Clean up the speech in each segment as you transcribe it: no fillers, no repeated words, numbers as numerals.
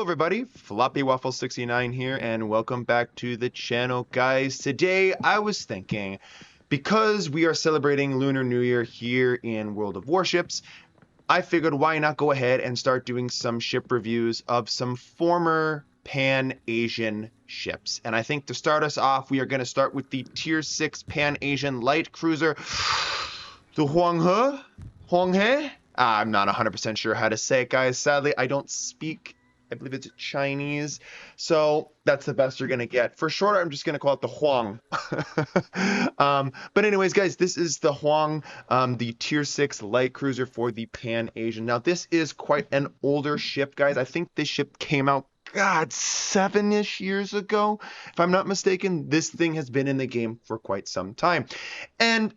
everybody, Floppy Waffle 69 here, and welcome back to the channel, guys. Today, I was thinking, because we are celebrating Lunar New Year here in World of Warships, I figured why not go ahead and start doing some ship reviews of some former Pan-Asian ships. And I think to start us off, we are going to start with the Tier 6 Pan-Asian light cruiser, the Huanghe? I'm not 100% sure how to say it, guys. Sadly, I don't speak, I believe it's Chinese, so that's the best you're going to get. For short, I'm just going to call it the Huang. But anyways, guys, this is the Huang, the Tier 6 light cruiser for the Pan-Asian. Now, this is quite an older ship, guys. I think this ship came out, God, 7-ish years ago. If I'm not mistaken, this thing has been in the game for quite some time. And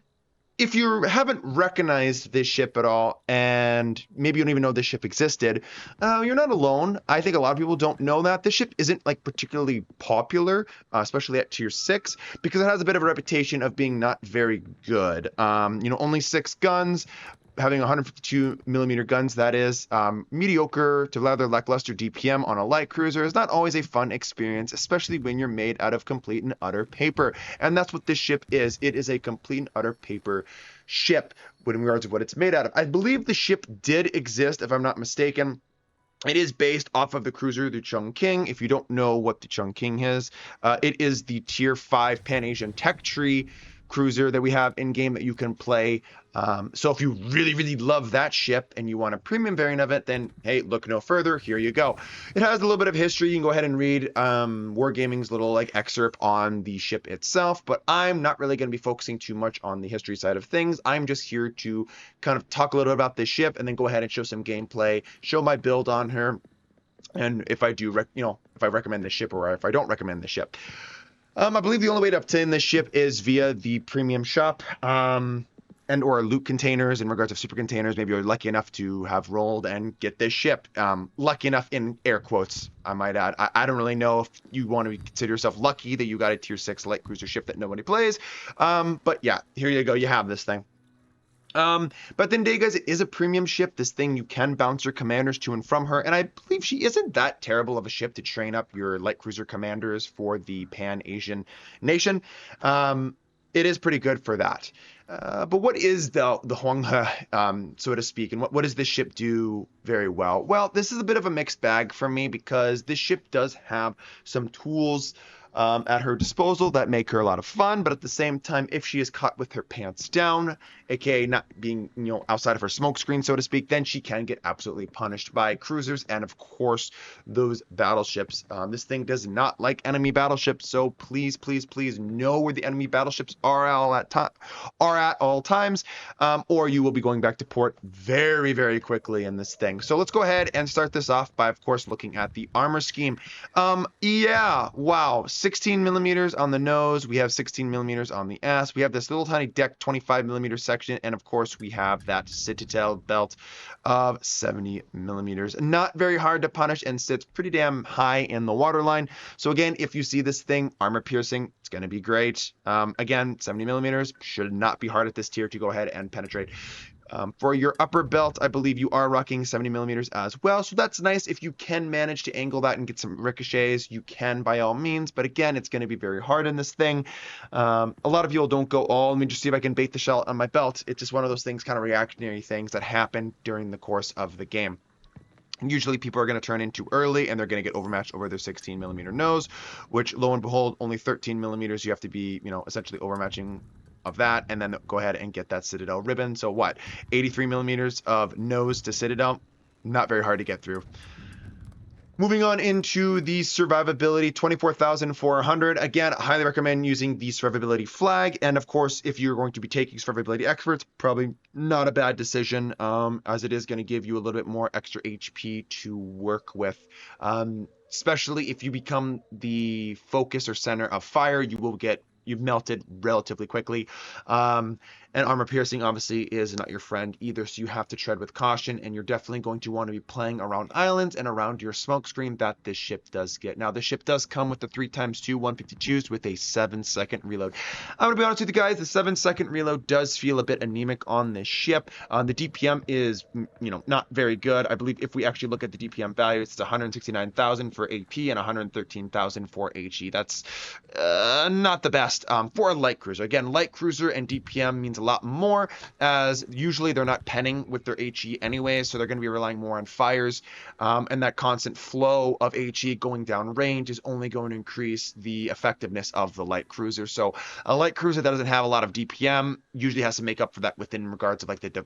if you haven't recognized this ship at all, and maybe you don't even know this ship existed, you're not alone. I think a lot of people don't know that. This ship isn't like particularly popular, especially at Tier 6, because it has a bit of a reputation of being not very good. Only 6 guns, having 152 millimeter guns, that is mediocre to rather lackluster DPM on a light cruiser is not always a fun experience, especially when you're made out of complete and utter paper. And that's what this ship is. It is a complete and utter paper ship in regards to what it's made out of. I believe the ship did exist, if I'm not mistaken. It is based off of the cruiser, the Chongqing. If you don't know what the Chongqing is, it is the Tier 5 Pan-Asian Tech Tree cruiser that we have in game that you can play. So if you really, really love that ship and you want a premium variant of it, then hey, look no further. Here you go. It has a little bit of history. You can go ahead and read Wargaming's little excerpt on the ship itself, but I'm not really going to be focusing too much on the history side of things. I'm just here to kind of talk a little bit about this ship and then go ahead and show some gameplay, show my build on her, and if I do, if I recommend the ship or if I don't recommend the ship. I believe the only way to obtain this ship is via the premium shop, and or loot containers in regards of super containers. Maybe you're lucky enough to have rolled and get this ship. Lucky enough in air quotes, I might add. I don't really know if you want to consider yourself lucky that you got a Tier 6 light cruiser ship that nobody plays. But yeah, here you go. You have this thing. But at the end of the day, guys, it is a premium ship. This thing, you can bounce your commanders to and from her, and I believe she isn't that terrible of a ship to train up your light cruiser commanders for the Pan-Asian nation. It is pretty good for that. But what is the Huanghe, so to speak, and what does this ship do very well? Well, this is a bit of a mixed bag for me because this ship does have some tools at her disposal that make her a lot of fun, but at the same time, if she is caught with her pants down, aka not being outside of her smoke screen, so to speak, then she can get absolutely punished by cruisers and of course those battleships. This thing does not like enemy battleships, so please know where the enemy battleships are at all times, or you will be going back to port very quickly in this thing. So let's go ahead and start this off by of course looking at the armor scheme. Yeah, wow, 16 millimeters on the nose, we have 16 millimeters on the ass, we have this little tiny deck 25 millimeter section, and of course we have that citadel belt of 70 millimeters. Not very hard to punish and sits pretty damn high in the waterline. So again, if you see this thing armor piercing, it's going to be great. Again, 70 millimeters should not be hard at this tier to go ahead and penetrate. For your upper belt, I believe you are rocking 70 millimeters as well, so that's nice. If you can manage to angle that and get some ricochets, you can by all means, but again, it's going to be very hard in this thing. A lot of people don't go, oh, let me just see if I can bait the shell on my belt. It's just one of those things, kind of reactionary things that happen during the course of the game. Usually people are going to turn in too early and they're going to get overmatched over their 16 millimeter nose, which lo and behold, only 13 millimeters, you have to be, essentially overmatching of that, and then go ahead and get that Citadel ribbon. So what, 83 millimeters of nose to Citadel, not very hard to get through. Moving on into the survivability, 24,400. Again, I highly recommend using the survivability flag, and of course, if you're going to be taking survivability experts, probably not a bad decision, as it is going to give you a little bit more extra HP to work with. Especially if you become the focus or center of fire, you've melted relatively quickly. And And armor piercing obviously is not your friend either, so you have to tread with caution, and you're definitely going to want to be playing around islands and around your smoke screen that this ship does get. Now, this ship does come with the 3x2 152s with a 7-second reload. I'm gonna be honest with you guys, the 7-second reload does feel a bit anemic on this ship. The DPM is, not very good. I believe if we actually look at the DPM value, it's 169,000 for AP and 113,000 for HE. That's not the best for a light cruiser. Again, light cruiser and DPM means a lot more, as usually they're not penning with their HE anyway, so they're going to be relying more on fires, and that constant flow of HE going down range is only going to increase the effectiveness of the light cruiser. So a light cruiser that doesn't have a lot of DPM usually has to make up for that within regards of like the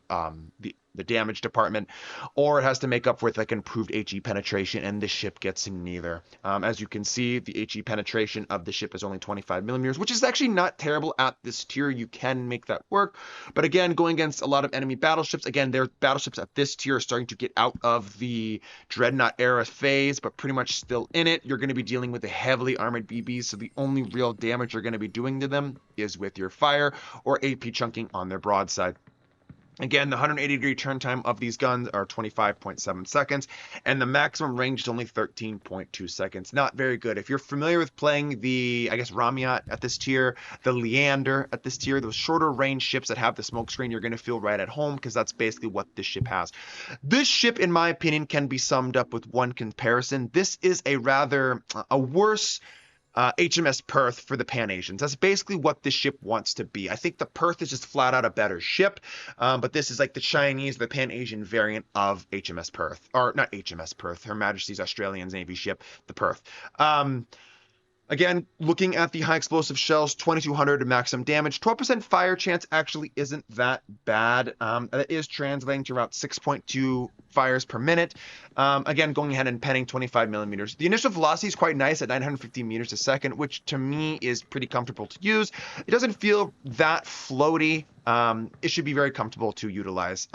damage department, or it has to make up with like improved HE penetration, and this ship gets neither. As you can see, the HE penetration of the ship is only 25 millimeters, which is actually not terrible at this tier. You can make that work, but again, going against a lot of enemy battleships, again, their battleships at this tier are starting to get out of the Dreadnought era phase, but pretty much still in it. You're going to be dealing with the heavily armored BBs, so the only real damage you're going to be doing to them is with your fire or AP chunking on their broadside. Again, the 180-degree turn time of these guns are 25.7 seconds, and the maximum range is only 13.2 seconds. Not very good. If you're familiar with playing the, Ramiat at this tier, the Leander at this tier, those shorter range ships that have the smoke screen, you're going to feel right at home, because that's basically what this ship has. This ship, in my opinion, can be summed up with one comparison. This is a worse HMS Perth for the Pan-Asians. That's basically what this ship wants to be. I think the Perth is just flat out a better ship, but this is like the Chinese, the Pan-Asian variant of HMS Perth. Or not HMS Perth, Her Majesty's Australian Navy ship, the Perth. Again, looking at the high explosive shells, 2200 maximum damage. 12% fire chance actually isn't that bad. That is translating to about 6.2 fires per minute. Again, going ahead and penning 25 millimeters. The initial velocity is quite nice at 950 meters a second, which to me is pretty comfortable to use. It doesn't feel that floaty. It should be very comfortable to utilize.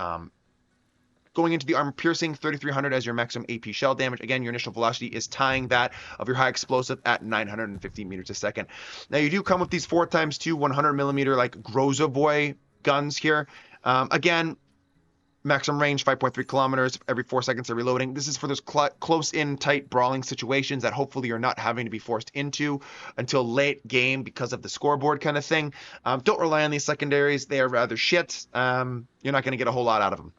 Going into the armor piercing, 3,300 as your maximum AP shell damage. Again, your initial velocity is tying that of your high explosive at 950 meters a second. Now, you do come with these 4x2 100 millimeter like Grozovoy guns here. Again, maximum range 5.3 kilometers. Every 4 seconds they're reloading. This is for those close-in, tight brawling situations that hopefully you're not having to be forced into until late game because of the scoreboard kind of thing. Don't rely on these secondaries. They are rather shit. You're not going to get a whole lot out of them.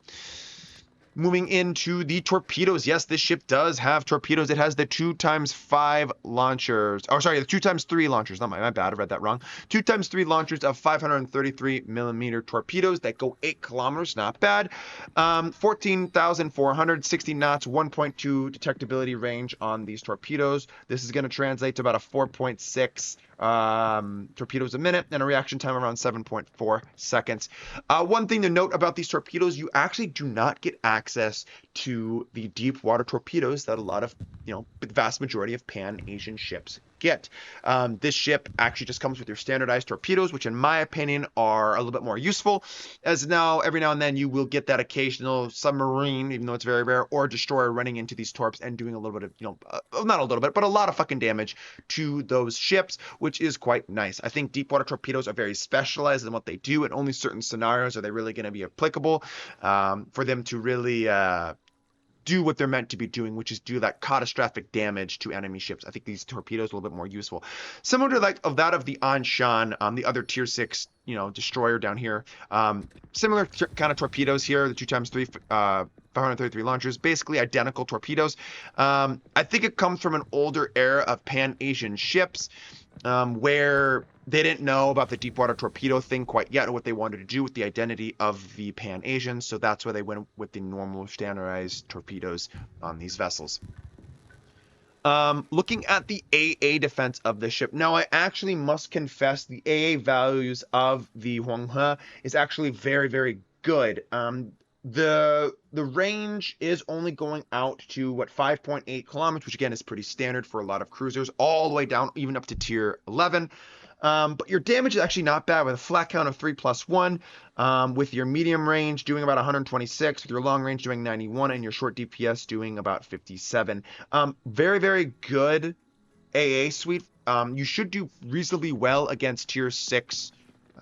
Moving into the torpedoes. Yes, this ship does have torpedoes. It has the 2x5 launchers. Oh, sorry, the 2x3 launchers. Not my bad. I read that wrong. 2x3 launchers of 533 millimeter torpedoes that go 8 kilometers. Not bad. 14,460 knots, 1.2 detectability range on these torpedoes. This is going to translate to about a 4.6 torpedoes a minute and a reaction time around 7.4 seconds. One thing to note about these torpedoes, you actually do not get access to the deep water torpedoes that a lot of, the vast majority of Pan-Asian ships get. This ship actually just comes with your standardized torpedoes, which in my opinion are a little bit more useful, as now every now and then you will get that occasional submarine, even though it's very rare, or destroyer running into these torps and doing a little bit of, not a little bit, but a lot of fucking damage to those ships, which is quite nice. I think deep water torpedoes are very specialized in what they do, and only certain scenarios are they really going to be applicable for them to really do what they're meant to be doing, which is do that catastrophic damage to enemy ships. I think these torpedoes are a little bit more useful. Similar to that of the Anshan, the other tier 6, destroyer down here. Similar kind of torpedoes here, the 2x3, 533 launchers, basically identical torpedoes. I think it comes from an older era of Pan-Asian ships, where they didn't know about the deep water torpedo thing quite yet, or what they wanted to do with the identity of the Pan-Asians, so that's why they went with the normal standardized torpedoes on these vessels. Looking at the AA defense of the ship. Now, I actually must confess the AA values of the Huanghe is actually very, very good. The range is only going out to 5.8 kilometers, which again is pretty standard for a lot of cruisers, all the way down even up to tier 11. But your damage is actually not bad with a flat count of 3+1, with your medium range doing about 126, with your long range doing 91, and your short DPS doing about 57. Very, very good AA suite. You should do reasonably well against tier 6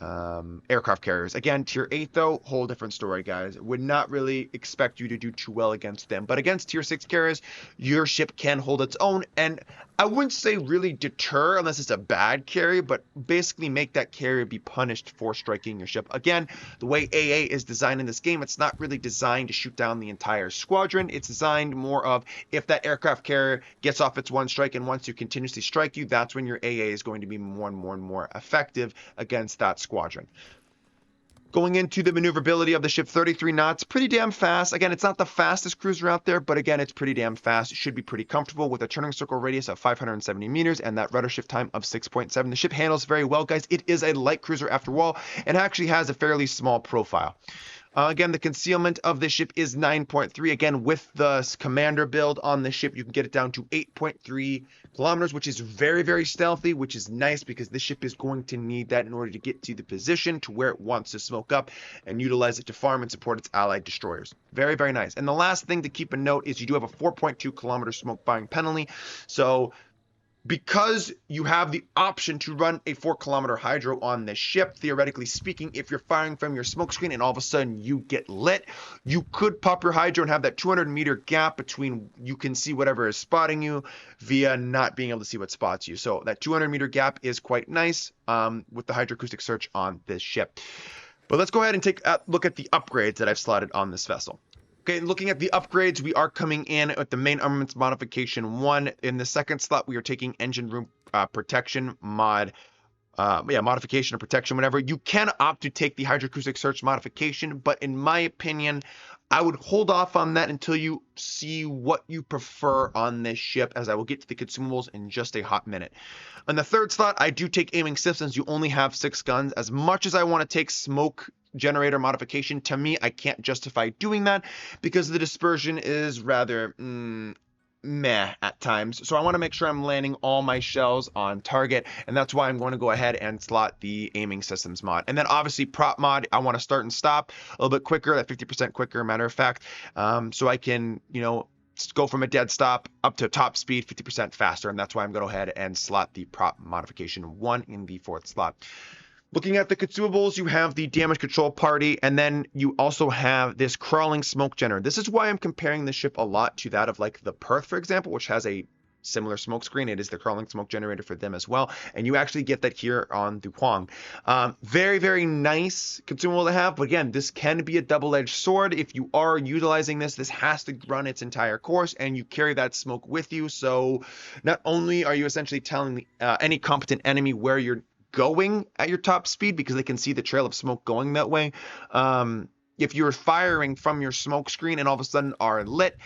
aircraft carriers. Again, tier 8 though, whole different story, guys. Would not really expect you to do too well against them. But against tier 6 carriers, your ship can hold its own, and I wouldn't say really deter unless it's a bad carrier, but basically make that carrier be punished for striking your ship. Again, the way AA is designed in this game, it's not really designed to shoot down the entire squadron. It's designed more of, if that aircraft carrier gets off its one strike and wants to continuously strike you, that's when your AA is going to be more and more and more effective against that squadron. Going into the maneuverability of the ship, 33 knots, pretty damn fast. Again, it's not the fastest cruiser out there, but again, it's pretty damn fast. It should be pretty comfortable with a turning circle radius of 570 meters and that rudder shift time of 6.7. The ship handles very well, guys. It is a light cruiser after all, and actually has a fairly small profile. Again, the concealment of the ship is 9.3. Again, with the commander build on the ship, you can get it down to 8.3 kilometers, which is very, very stealthy, which is nice because this ship is going to need that in order to get to the position to where it wants to smoke up and utilize it to farm and support its allied destroyers. Very, very nice. And the last thing to keep a note is you do have a 4.2 kilometer smoke buying penalty. So because you have the option to run a 4-kilometer hydro on this ship, theoretically speaking, if you're firing from your smoke screen and all of a sudden you get lit, you could pop your hydro and have that 200-meter gap between you can see whatever is spotting you via not being able to see what spots you. So that 200-meter gap is quite nice with the hydroacoustic search on this ship. But let's go ahead and take a look at the upgrades that I've slotted on this vessel. Okay, looking at the upgrades, we are coming in with the main armaments modification 1. In the second slot, we are taking engine room protection mod. Modification or protection, whatever. You can opt to take the hydroacoustic search modification, but in my opinion, I would hold off on that until you see what you prefer on this ship, as I will get to the consumables in just a hot minute. On the third slot, I do take aiming systems. You only have 6 guns. As much as I want to take smoke generator modification, to me, I can't justify doing that because the dispersion is rather meh at times. So I want to make sure I'm landing all my shells on target, and that's why I'm going to go ahead and slot the aiming systems mod. And then obviously prop mod, I want to start and stop a little bit quicker, at 50% quicker, matter of fact, so I can, go from a dead stop up to top speed 50% faster, and that's why I'm going to go ahead and slot the prop modification 1 in the 4th slot. Looking at the consumables, you have the damage control party, and then you also have this crawling smoke generator. This is why I'm comparing the ship a lot to that of like the Perth, for example, which has a similar smoke screen. It is the crawling smoke generator for them as well, and you actually get that here on the Huang. Very, very nice consumable to have, but again, this can be a double-edged sword. If you are utilizing this, this has to run its entire course, and you carry that smoke with you, so not only are you essentially telling any competent enemy where you're going at your top speed because they can see the trail of smoke going that way. If you're firing from your smoke screen and all of a sudden are lit,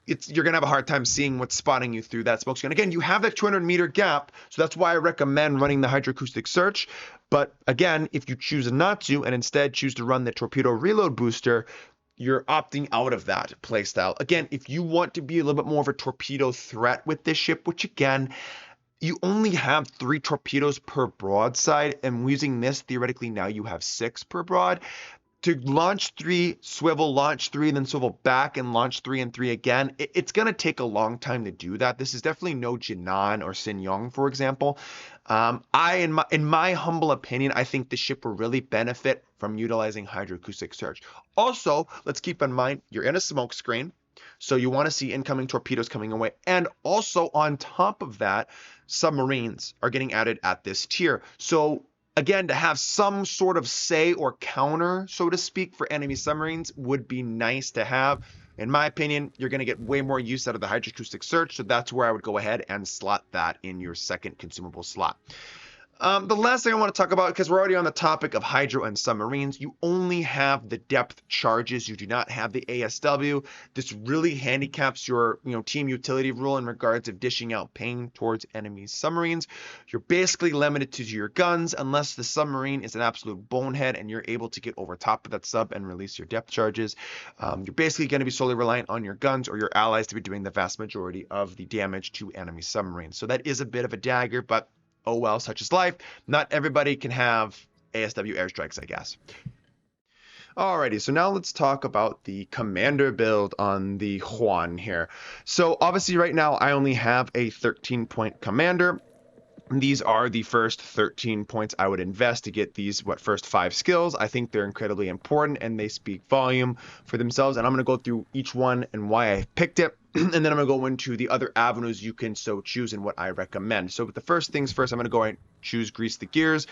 you're going to have a hard time seeing what's spotting you through that smoke screen. Again, you have that 200-meter gap, so that's why I recommend running the hydroacoustic search. But again, if you choose not to and instead choose to run the torpedo reload booster, you're opting out of that playstyle. Again, if you want to be a little bit more of a torpedo threat with this ship, which again, you only have 3 torpedoes per broadside, and using this, theoretically, now you have 6 per broad. To launch 3, swivel, launch 3, then swivel back and launch 3 and 3 again, it's going to take a long time to do that. This is definitely no Jinan or Sin Yong, for example. In my humble opinion, I think the ship will really benefit from utilizing hydroacoustic search. Also, let's keep in mind, you're in a smoke screen, so you want to see incoming torpedoes coming away. And also on top of that, submarines are getting added at this tier. So again, to have some sort of say or counter, so to speak, for enemy submarines would be nice to have. In my opinion, you're going to get way more use out of the hydroacoustic search, so that's where I would go ahead and slot that in your second consumable slot. The last thing I want to talk about, because we're already on the topic of hydro and submarines, you only have the depth charges. You do not have the ASW. This really handicaps your team utility rule in regards of dishing out pain towards enemy submarines. You're basically limited to your guns unless the submarine is an absolute bonehead and you're able to get over top of that sub and release your depth charges. You're basically going to be solely reliant on your guns or your allies to be doing the vast majority of the damage to enemy submarines. So that is a bit of a dagger, but oh well, such is life. Not everybody can have ASW airstrikes, I guess. Alrighty, so now let's talk about the commander build on the Huan here. So obviously right now I only have a 13-point commander. These are the first 13 points I would invest to get these, first 5 skills. I think they're incredibly important and they speak volume for themselves. And I'm going to go through each one and why I picked it. And then I'm going to go into the other avenues you can so choose and what I recommend. So with the first things first, I'm going to go and choose Grease the Gears.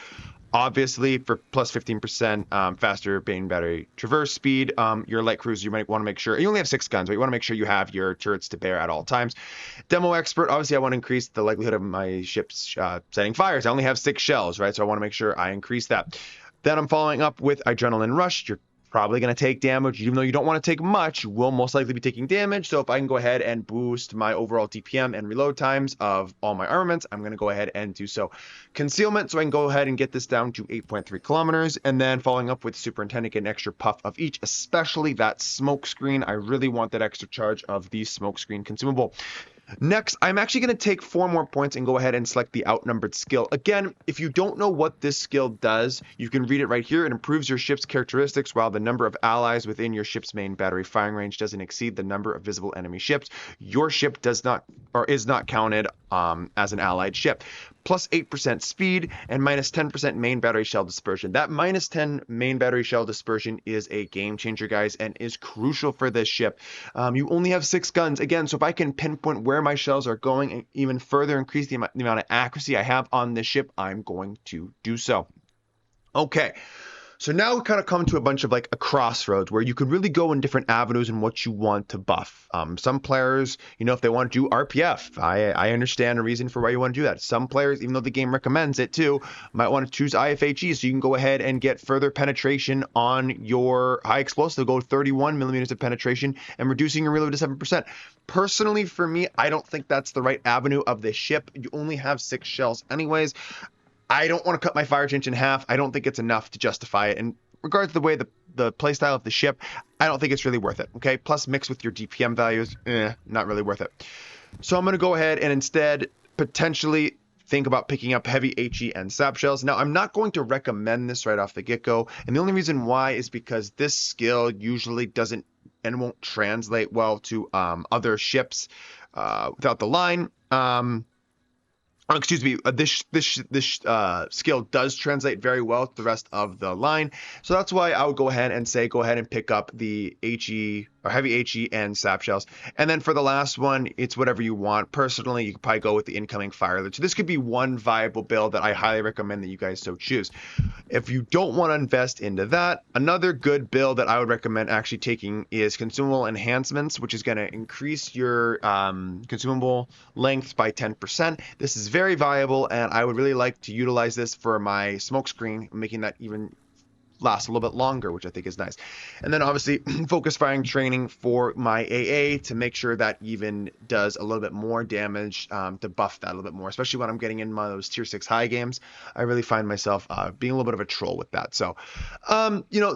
Obviously, for plus 15% faster main battery traverse speed, your light cruiser, you might want to make sure, you only have 6 guns, but you want to make sure you have your turrets to bear at all times. Demo expert, obviously I want to increase the likelihood of my ships setting fires. I only have 6 shells, right? So I want to make sure I increase that. Then I'm following up with Adrenaline Rush. You're probably going to take damage. Even though you don't want to take much, you will most likely be taking damage. So if I can go ahead and boost my overall DPM and reload times of all my armaments, I'm going to go ahead and do so. Concealment, so I can go ahead and get this down to 8.3 kilometers. And then following up with Superintendent, get an extra puff of each, especially that smoke screen. I really want that extra charge of the smoke screen consumable. Next, I'm actually going to take 4 more points and go ahead and select the outnumbered skill. Again, if you don't know what this skill does, you can read it right here. It improves your ship's characteristics while the number of allies within your ship's main battery firing range doesn't exceed the number of visible enemy ships. Your ship does not or is not counted as an allied ship. Plus 8% speed and minus 10% main battery shell dispersion. That minus 10 main battery shell dispersion is a game changer, guys, and is crucial for this ship. You only have 6 guns. Again, so if I can pinpoint where my shells are going and even further increase the amount of accuracy I have on this ship, I'm going to do so. Okay. So now we kind of come to a bunch of like a crossroads where you could really go in different avenues in what you want to buff. Some players, if they want to do RPF, I understand a reason for why you want to do that. Some players, even though the game recommends it too, might want to choose IFHE so you can go ahead and get further penetration on your high explosive, go 31 millimeters of penetration and reducing your reload to 7%. Personally, for me, I don't think that's the right avenue of this ship. You only have 6 shells anyways. I don't want to cut my fire change in half. I don't think it's enough to justify it. And regards to the way the playstyle of the ship, I don't think it's really worth it. Okay. Plus, mix with your DPM values, not really worth it. So I'm going to go ahead and instead potentially think about picking up heavy HE and sap shells. Now, I'm not going to recommend this right off the get-go. And the only reason why is because this skill usually doesn't and won't translate well to other ships without the line. Excuse me, this skill does translate very well to the rest of the line. So that's why I would go ahead and pick up the HE or heavy HE and sap shells. And then for the last one, it's whatever you want. Personally, you could probably go with the incoming fire alert. So this could be one viable build that I highly recommend that you guys so choose. If you don't want to invest into that, another good build that I would recommend actually taking is consumable enhancements, which is going to increase your consumable length by 10%. This is very viable, and I would really like to utilize this for my smoke screen, making that even last a little bit longer, which I think is nice. And then obviously focus firing training for my AA to make sure that even does a little bit more damage to buff that a little bit more, especially when I'm getting in those tier 6 high games. I really find myself being a little bit of a troll with that. So,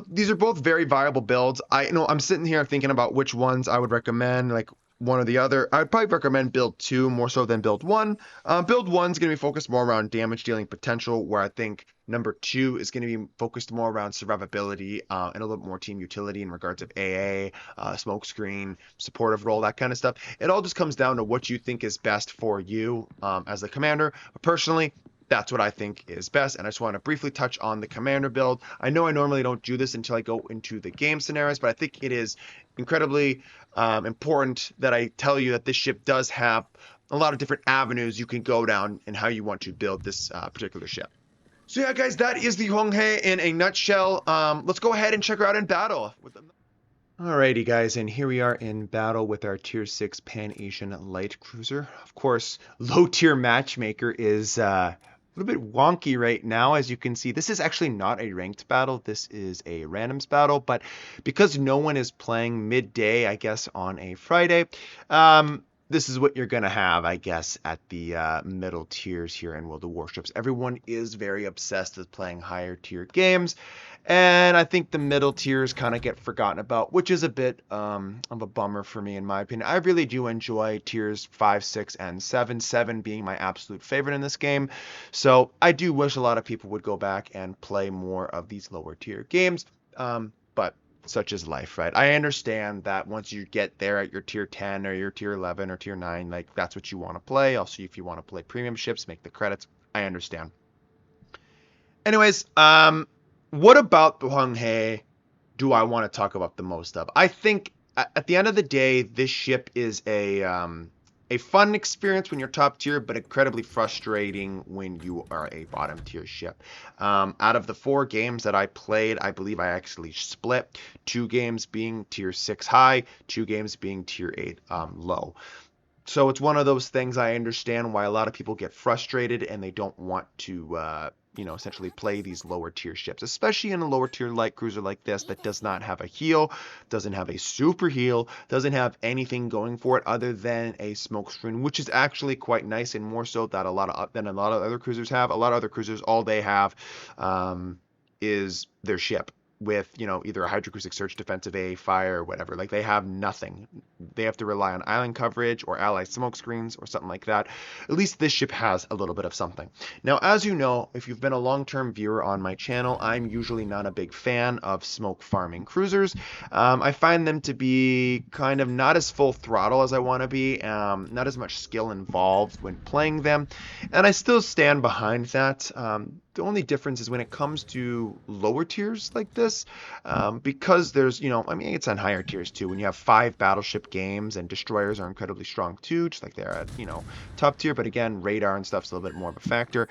these are both very viable builds. I'm sitting here thinking about which ones I would recommend, like one or the other. I'd probably recommend build 2 more so than build 1. Build 1 is going to be focused more around damage dealing potential, where I think number 2 is going to be focused more around survivability and a little bit more team utility in regards of AA, smokescreen, supportive role, that kind of stuff. It all just comes down to what you think is best for you as the commander. But personally, that's what I think is best. And I just want to briefly touch on the commander build. I know I normally don't do this until I go into the game scenarios, but I think it is incredibly important that I tell you that this ship does have a lot of different avenues you can go down and how you want to build this particular ship. So yeah, guys, that is the Huanghe in a nutshell. Let's go ahead and check her out in battle. Alrighty, guys, and here we are in battle with our Tier 6 Pan-Asian light cruiser. Of course, low-tier matchmaker is a little bit wonky right now. As you can see, this is actually not a ranked battle. This is a randoms battle, but because no one is playing midday, I guess, on a Friday, this is what you're going to have, I guess, at the middle tiers here in World of Warships. Everyone is very obsessed with playing higher tier games, and I think the middle tiers kind of get forgotten about, which is a bit of a bummer for me, in my opinion. I really do enjoy tiers 5, 6, and 7, 7 being my absolute favorite in this game. So I do wish a lot of people would go back and play more of these lower tier games, but such is life, right? I understand that once you get there at your tier 10 or your tier 11 or tier 9, like that's what you want to play. Also, if you want to play premium ships, make the credits, I understand. Anyways, what about the Huanghe do I want to talk about the most of? I think at the end of the day, this ship is a fun experience when you're top tier, but incredibly frustrating when you are a bottom tier ship. Out of the 4 games that I played, I believe I actually split 2 games being tier 6 high, 2 games being tier 8 low. So it's one of those things. I understand why a lot of people get frustrated and they don't want to, essentially play these lower tier ships, especially in a lower tier light cruiser like this that does not have a heal, doesn't have a super heal, doesn't have anything going for it other than a smoke screen, which is actually quite nice and more so that than a lot of other cruisers have. A lot of other cruisers, all they have is their ship with, either a hydroacoustic search, defensive A, fire, or whatever. Like, they have nothing. They have to rely on island coverage or ally smoke screens or something like that. At least this ship has a little bit of something. Now, as you know, if you've been a long-term viewer on my channel, I'm usually not a big fan of smoke farming cruisers. I find them to be kind of not as full throttle as I want to be, not as much skill involved when playing them, and I still stand behind that. The only difference is when it comes to lower tiers like this, because there's, it's on higher tiers too. When you have 5 battleship games and destroyers are incredibly strong too, just like they're at, top tier. But again, radar and stuff's a little bit more of a factor.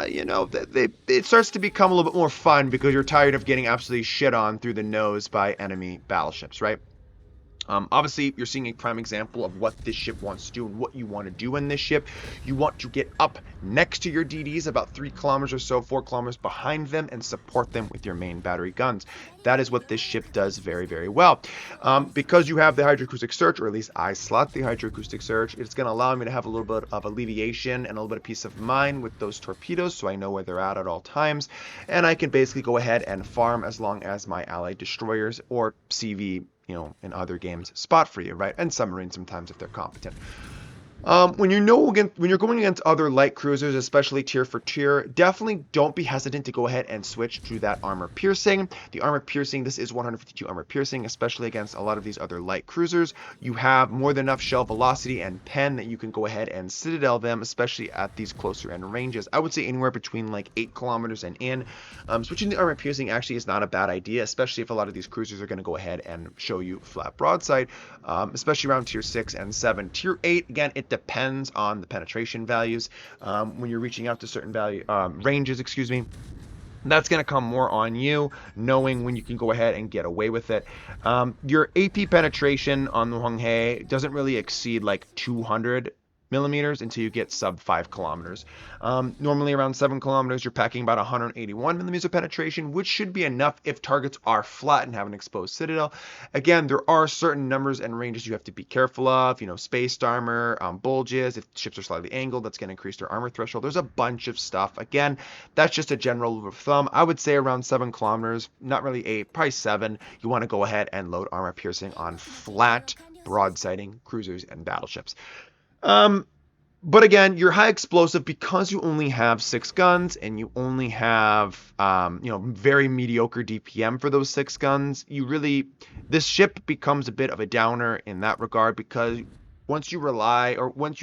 It starts to become a little bit more fun because you're tired of getting absolutely shit on through the nose by enemy battleships, right? Obviously, you're seeing a prime example of what this ship wants to do and what you want to do in this ship. You want to get up next to your DDs, about 3 kilometers or so, 4 kilometers behind them, and support them with your main battery guns. That is what this ship does very, very well. Because you have the hydroacoustic search, or at least I slot the hydroacoustic search, it's going to allow me to have a little bit of alleviation and a little bit of peace of mind with those torpedoes, so I know where they're at all times. And I can basically go ahead and farm as long as my allied destroyers or CV, in other games spot for you, right? And submarines sometimes if they're competent. When you're going against other light cruisers, especially tier for tier, definitely don't be hesitant to go ahead and switch to that armor piercing. The armor piercing, this is 152 armor piercing, especially against a lot of these other light cruisers. You have more than enough shell velocity and pen that you can go ahead and citadel them, especially at these closer end ranges. I would say anywhere between like 8 kilometers and in. Switching the armor piercing actually is not a bad idea, especially if a lot of these cruisers are going to go ahead and show you flat broadside, especially around tier 6 and 7. Tier 8, again, it depends on the penetration values. When you're reaching out to certain ranges, that's going to come more on you, knowing when you can go ahead and get away with it. Your AP penetration on the Huanghe doesn't really exceed like 200 millimeters until you get sub 5 kilometers. Normally around 7 kilometers, you're packing about 181 millimeters of penetration, which should be enough if targets are flat and have an exposed citadel. Again, there are certain numbers and ranges you have to be careful of, spaced armor, bulges. If ships are slightly angled, that's going to increase their armor threshold. There's a bunch of stuff. Again, that's just a general rule of thumb. I would say around 7 kilometers, not really 8, probably 7. You want to go ahead and load armor piercing on flat broadsiding cruisers and battleships. But again, you're high explosive because you only have 6 guns and you only have, very mediocre DPM for those 6 guns. This ship becomes a bit of a downer in that regard because once you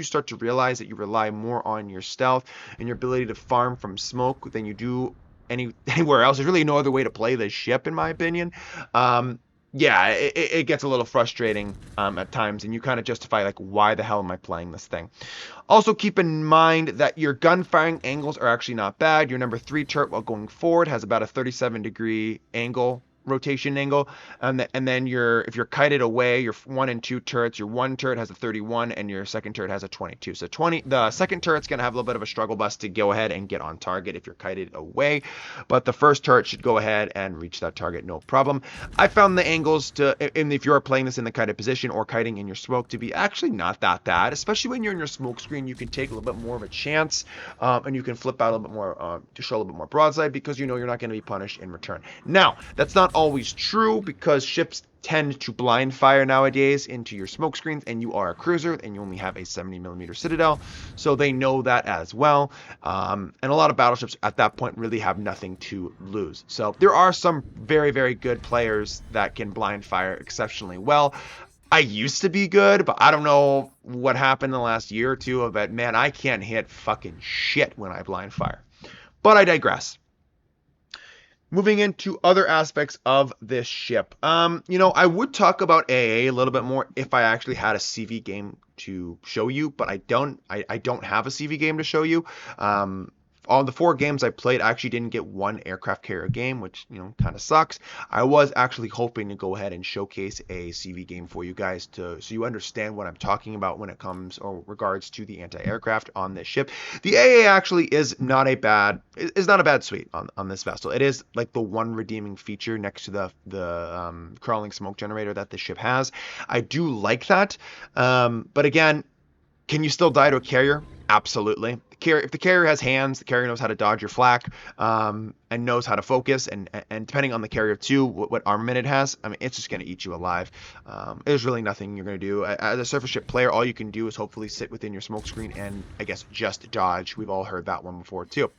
start to realize that you rely more on your stealth and your ability to farm from smoke than you do anywhere else, there's really no other way to play this ship, in my opinion. It gets a little frustrating at times, and you kind of justify, like, why the hell am I playing this thing? Also, keep in mind that your gun firing angles are actually not bad. Your number 3 turret, while going forward, has about a 37-degree rotation angle, and then if you're kited away, your 1 and 2 turrets, your 1 turret has a 31 and your second turret has a 22. So the second turret's going to have a little bit of a struggle bus to go ahead and get on target if you're kited away, but the first turret should go ahead and reach that target no problem. I found the angles and if you're playing this in the kited position or kiting in your smoke, to be actually not that bad, especially when you're in your smoke screen. You can take a little bit more of a chance, and you can flip out a little bit more to show a little bit more broadside because you're not going to be punished in return. Now, that's not always true because ships tend to blind fire nowadays into your smoke screens, and you are a cruiser and you only have a 70mm citadel, so they know that as well. And a lot of battleships at that point really have nothing to lose. So there are some very, very good players that can blind fire exceptionally well. I used to be good, but I don't know what happened in the last year or two. But man, I can't hit fucking shit when I blind fire. But I digress. Moving into other aspects of this ship. I would talk about AA a little bit more if I actually had a CV game to show you, but I don't. I don't have a CV game to show you. On the 4 games I played, I actually didn't get one aircraft carrier game, which, kind of sucks. I was actually hoping to go ahead and showcase a CV game for you guys so you understand what I'm talking about when it comes or regards to the anti-aircraft on this ship. The AA actually is not a bad suite on this vessel. It is like the one redeeming feature next to the crawling smoke generator that the ship has. I do like that, but again, can you still die to a carrier? Absolutely. If the carrier has hands, the carrier knows how to dodge your flak, and knows how to focus, and depending on the carrier too, what armament it has, I mean, it's just going to eat you alive. There's really nothing you're going to do. As a surface ship player, all you can do is hopefully sit within your smoke screen and, I guess, just dodge. We've all heard that one before too.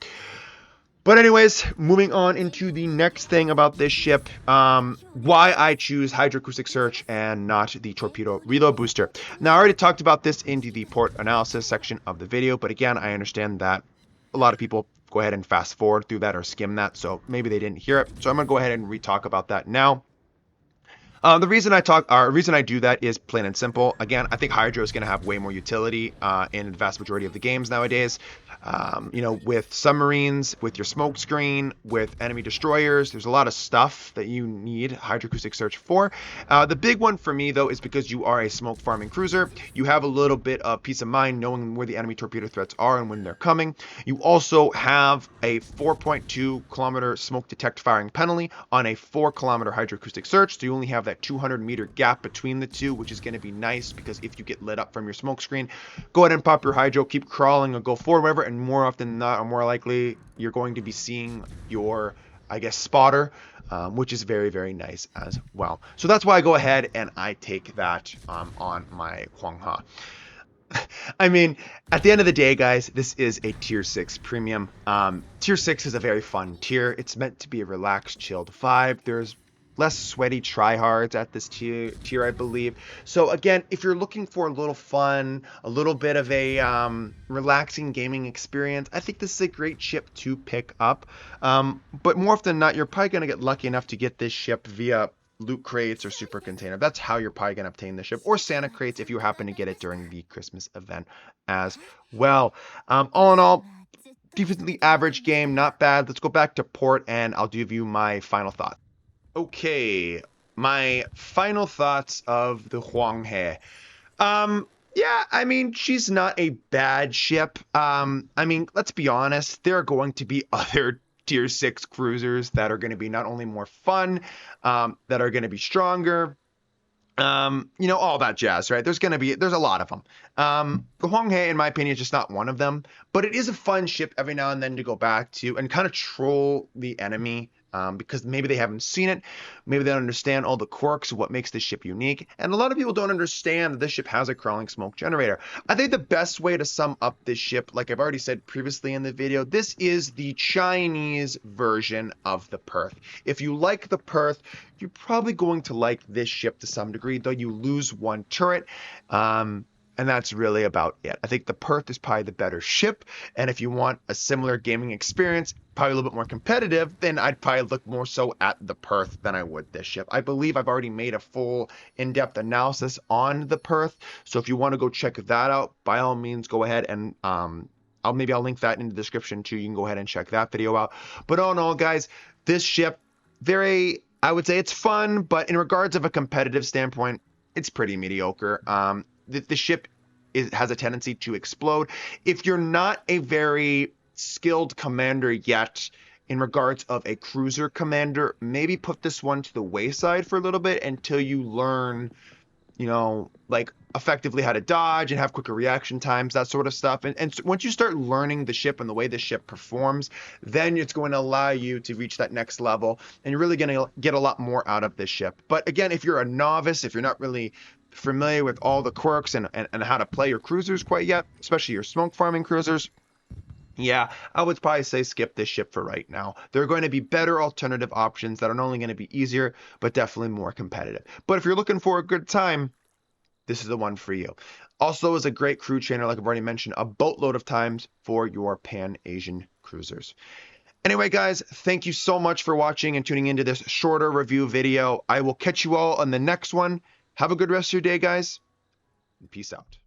But anyways, moving on into the next thing about this ship, why I choose hydroacoustic search and not the torpedo reload booster. Now, I already talked about this in the port analysis section of the video, but again, I understand that a lot of people go ahead and fast forward through that or skim that, so maybe they didn't hear it. So I'm going to go ahead and re-talk about that now. The reason I do that is plain and simple. Again, I think Hydro is going to have way more utility in the vast majority of the games nowadays. With submarines, with your smoke screen, with enemy destroyers, there's a lot of stuff that you need hydroacoustic search for. The big one for me, though, is because you are a smoke farming cruiser. You have a little bit of peace of mind knowing where the enemy torpedo threats are and when they're coming. You also have a 4.2 kilometer smoke detect firing penalty on a 4 kilometer hydroacoustic search, so you only have that 200-meter gap between the two, which is going to be nice because if you get lit up from your smoke screen, go ahead and pop your hydro, keep crawling or go forward, whatever, and more often than not, or more likely, you're going to be seeing your, I guess, spotter, which is very, very nice as well. So that's why I go ahead and I take that on my Huanghe. I mean, at the end of the day, guys, this is a tier 6 premium. Tier 6 is a very fun tier. It's meant to be a relaxed, chilled vibe. There's less sweaty tryhards at this tier, I believe. So again, if you're looking for a little fun, a little bit of a relaxing gaming experience, I think this is a great ship to pick up. But more often than not, you're probably going to get lucky enough to get this ship via loot crates or super container. That's how you're probably going to obtain the ship, or Santa crates if you happen to get it during the Christmas event as well. All in all, decently average game, not bad. Let's go back to port and I'll give you my final thoughts. Okay, my final thoughts of the Huanghe. Yeah, I mean, she's not a bad ship. I mean, let's be honest, there are going to be other tier 6 cruisers that are going to be not only more fun, that are going to be stronger, all that jazz, right? There's a lot of them. The Huanghe, in my opinion, is just not one of them, but it is a fun ship every now and then to go back to and kind of troll the enemy. Because maybe they haven't seen it, maybe they don't understand all the quirks of what makes this ship unique, and a lot of people don't understand that this ship has a crawling smoke generator. I think the best way to sum up this ship, like I've already said previously in the video, this is the Chinese version of the Perth. If you like the Perth, you're probably going to like this ship to some degree, though you lose one turret. And that's really about it. I think the Perth is probably the better ship. And if you want a similar gaming experience, probably a little bit more competitive, then I'd probably look more so at the Perth than I would this ship. I believe I've already made a full in-depth analysis on the Perth. So if you want to go check that out, by all means, go ahead and I'll link that in the description too. You can go ahead and check that video out. But all in all, guys, this ship, I would say it's fun, but in regards of a competitive standpoint, it's pretty mediocre. The ship has a tendency to explode. If you're not a very skilled commander yet in regards of a cruiser commander, maybe put this one to the wayside for a little bit until you learn, like effectively how to dodge and have quicker reaction times, that sort of stuff. And once you start learning the ship and the way the ship performs, then it's going to allow you to reach that next level, and you're really going to get a lot more out of this ship. But again, if you're a novice, if you're not really familiar with all the quirks and how to play your cruisers quite yet, especially your smoke farming cruisers, yeah, I would probably say skip this ship for right now. There are going to be better alternative options that are not only going to be easier, but definitely more competitive. But if you're looking for a good time, this is the one for you. Also is a great crew trainer, like I've already mentioned, a boatload of times for your Pan-Asian cruisers. Anyway, guys, thank you so much for watching and tuning into this shorter review video. I will catch you all on the next one. Have a good rest of your day, guys, and peace out.